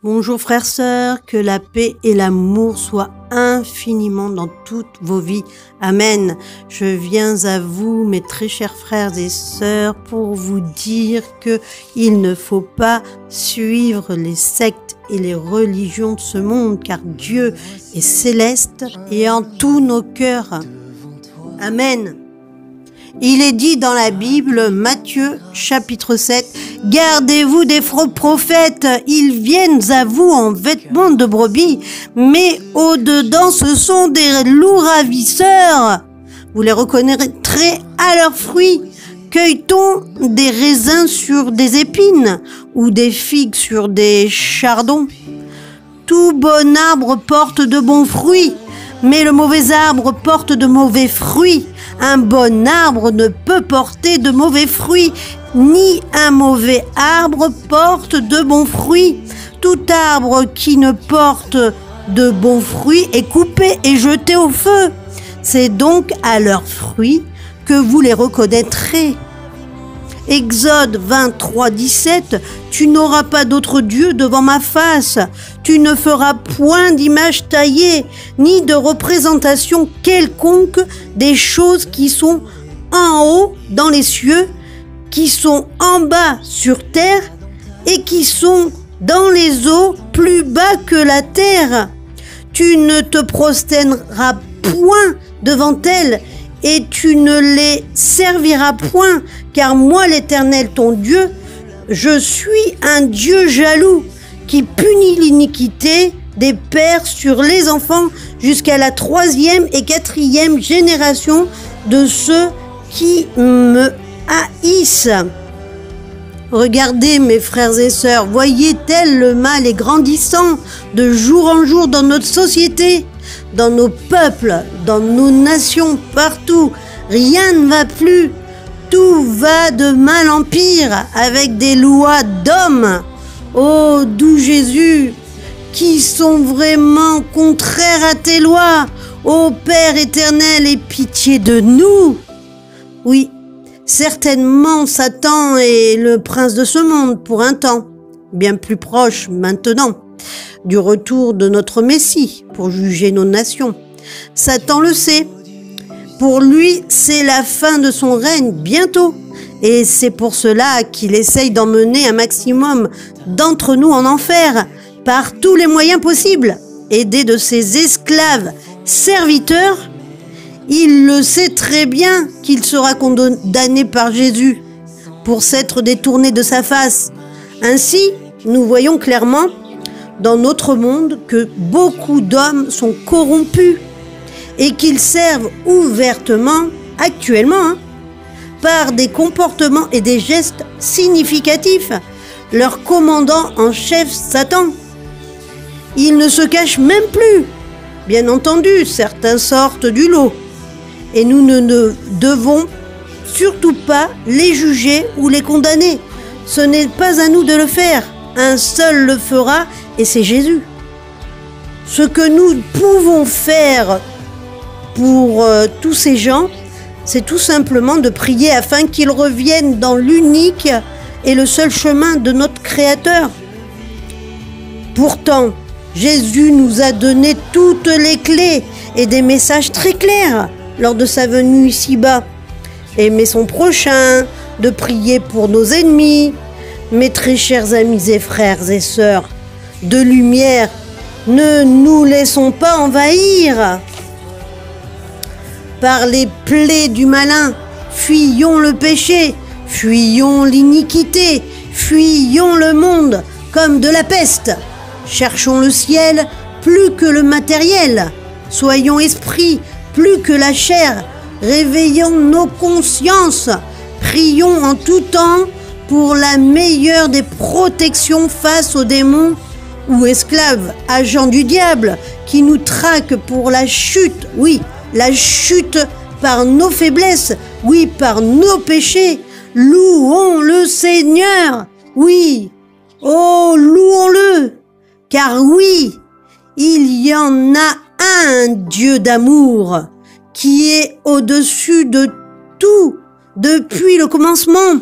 Bonjour frères, sœurs, que la paix et l'amour soient infiniment dans toutes vos vies. Amen. Je viens à vous, mes très chers frères et sœurs, pour vous dire que il ne faut pas suivre les sectes et les religions de ce monde, car Dieu est céleste et en tous nos cœurs. Amen. Il est dit dans la Bible, Matthieu chapitre 7, « Gardez-vous des faux prophètes, ils viennent à vous en vêtements de brebis, mais au-dedans ce sont des loups ravisseurs. Vous les reconnaîtrez à leurs fruits. Cueille-t-on des raisins sur des épines ou des figues sur des chardons? Tout bon arbre porte de bons fruits, mais le mauvais arbre porte de mauvais fruits. Un bon arbre ne peut porter de mauvais fruits, ni un mauvais arbre porte de bons fruits. Tout arbre qui ne porte de bons fruits est coupé et jeté au feu. C'est donc à leurs fruits que vous les reconnaîtrez. » Exode 23, 17, « Tu n'auras pas d'autre Dieu devant ma face. Tu ne feras point d'image taillée, ni de représentation quelconque des choses qui sont en haut dans les cieux, qui sont en bas sur terre, et qui sont dans les eaux plus bas que la terre. Tu ne te prosterneras point devant elles, et tu ne les serviras point, car moi l'Éternel ton Dieu, je suis un Dieu jaloux, qui punit l'iniquité des pères sur les enfants jusqu'à la 3e et 4e génération de ceux qui me haïssent. » Regardez mes frères et sœurs, voyez tel le mal est grandissant de jour en jour dans notre société, dans nos peuples, dans nos nations, partout. Rien ne va plus. Tout va de mal en pire avec des lois d'hommes. Oh, doux Jésus, qui sont vraiment contraires à tes lois. Ô Père éternel, aie pitié de nous. Oui, certainement Satan est le prince de ce monde pour un temps, bien plus proche maintenant du retour de notre Messie pour juger nos nations. Satan le sait. Pour lui, c'est la fin de son règne bientôt. Et c'est pour cela qu'il essaye d'emmener un maximum d'entre nous en enfer par tous les moyens possibles. Aidé de ses esclaves serviteurs, il le sait très bien qu'il sera condamné par Jésus pour s'être détourné de sa face. Ainsi, nous voyons clairement dans notre monde que beaucoup d'hommes sont corrompus et qu'ils servent ouvertement, actuellement, par des comportements et des gestes significatifs, leur commandant en chef Satan. Ils ne se cachent même plus. Bien entendu, certains sortent du lot. Et nous ne devons surtout pas les juger ou les condamner. Ce n'est pas à nous de le faire. Un seul le fera, et c'est Jésus. Ce que nous pouvons faire pour tous ces gens, c'est tout simplement de prier afin qu'ils reviennent dans l'unique et le seul chemin de notre Créateur. Pourtant, Jésus nous a donné toutes les clés et des messages très clairs lors de sa venue ici-bas. Aimer son prochain, de prier pour nos ennemis. Mes très chers amis et frères et sœurs de lumière, ne nous laissons pas envahir par les plaies du malin. Fuyons le péché, fuyons l'iniquité, fuyons le monde comme de la peste. Cherchons le ciel plus que le matériel. Soyons esprits plus que la chair. Réveillons nos consciences. Prions en tout temps pour la meilleure des protections face aux démons ou esclaves, agents du diable, qui nous traquent pour la chute. Oui, la chute par nos faiblesses, oui, par nos péchés. Louons le Seigneur, oui, oh, louons-le, car oui, il y en a un Dieu d'amour qui est au-dessus de tout depuis le commencement.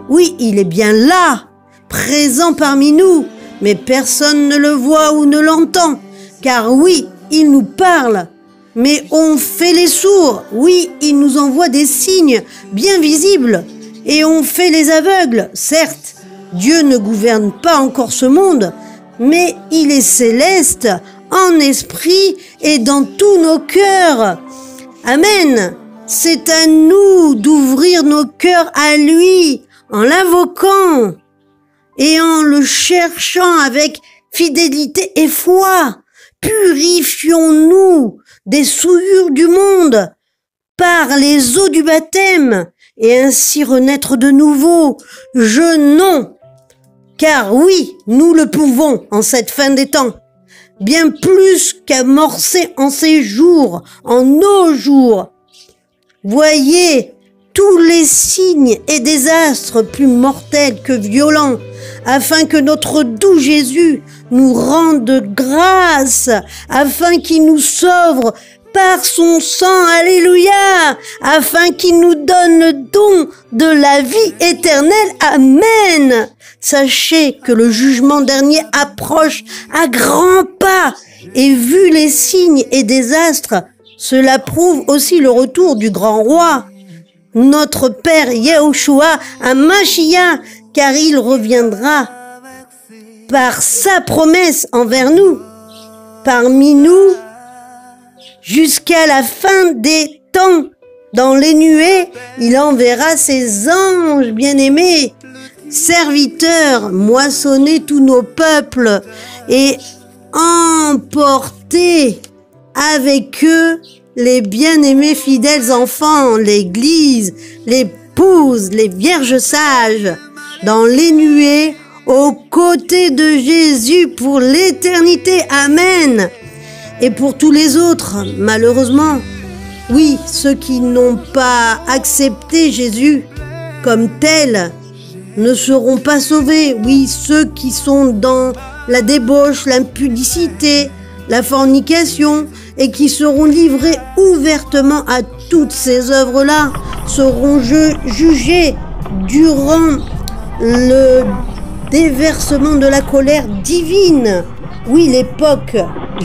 Oui, il est bien là, présent parmi nous, mais personne ne le voit ou ne l'entend. Car oui, il nous parle, mais on fait les sourds. Oui, il nous envoie des signes bien visibles, et on fait les aveugles. Certes, Dieu ne gouverne pas encore ce monde, mais il est céleste, en esprit et dans tous nos cœurs. Amen. C'est à nous d'ouvrir nos cœurs à lui, en l'invoquant et en le cherchant avec fidélité et foi. Purifions-nous des souillures du monde par les eaux du baptême et ainsi renaître de nouveau. Jeûnons, car oui, nous le pouvons en cette fin des temps. Bien plus qu'amorcer en ces jours, en nos jours. Voyez tous les signes et désastres plus mortels que violents, afin que notre doux Jésus nous rende grâce, afin qu'il nous sauve par son sang, alléluia, afin qu'il nous donne le don de la vie éternelle, amen. Sachez que le jugement dernier approche à grands pas, et vu les signes et désastres, cela prouve aussi le retour du grand roi, notre Père Yahushua HaMashiach, car il reviendra par sa promesse envers nous, parmi nous, jusqu'à la fin des temps. Dans les nuées, il enverra ses anges bien-aimés, serviteurs, moissonner tous nos peuples et emporter avec eux les bien-aimés fidèles enfants, l'Église, l'épouse, les vierges sages, dans les nuées, aux côtés de Jésus pour l'éternité. Amen. Et pour tous les autres, malheureusement, oui, ceux qui n'ont pas accepté Jésus comme tel ne seront pas sauvés. Oui, ceux qui sont dans la débauche, l'impudicité, la fornication, et qui seront livrés ouvertement à toutes ces œuvres-là, seront jugés durant le déversement de la colère divine. Oui, l'époque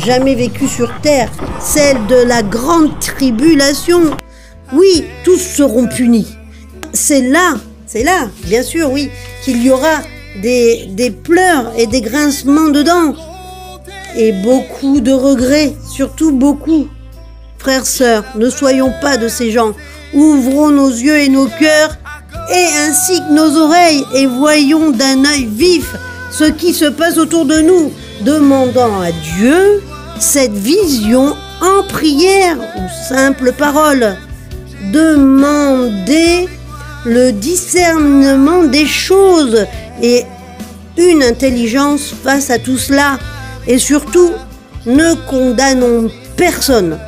jamais vécue sur terre, celle de la grande tribulation. Oui, tous seront punis. C'est là, bien sûr, oui, qu'il y aura des pleurs et des grincements de dents. Et beaucoup de regrets, surtout beaucoup. Frères, sœurs, ne soyons pas de ces gens. Ouvrons nos yeux et nos cœurs, et ainsi que nos oreilles, et voyons d'un œil vif ce qui se passe autour de nous, demandant à Dieu cette vision en prière ou simple parole. Demandez le discernement des choses et une intelligence face à tout cela. Et surtout, ne condamnons personne.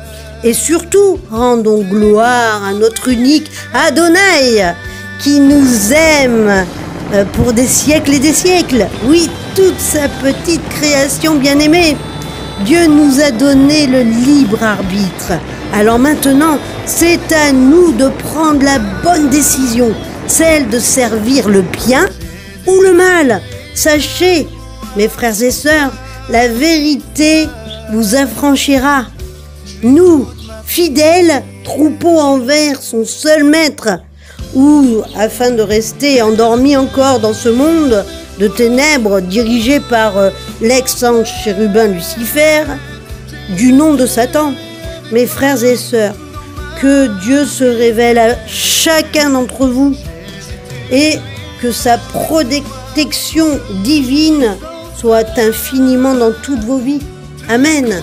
Et surtout, rendons gloire à notre unique Adonai, qui nous aime pour des siècles et des siècles. Oui, toute sa petite création bien-aimée. Dieu nous a donné le libre arbitre. Alors maintenant, c'est à nous de prendre la bonne décision, celle de servir le bien ou le mal. Sachez, mes frères et sœurs, la vérité vous affranchira. Nous, fidèles, troupeaux envers son seul maître, ou afin de rester endormis encore dans ce monde de ténèbres dirigé par l'ex-ange chérubin Lucifer, du nom de Satan. Mes frères et sœurs, que Dieu se révèle à chacun d'entre vous et que sa protection divine soit infiniment dans toutes vos vies. Amen.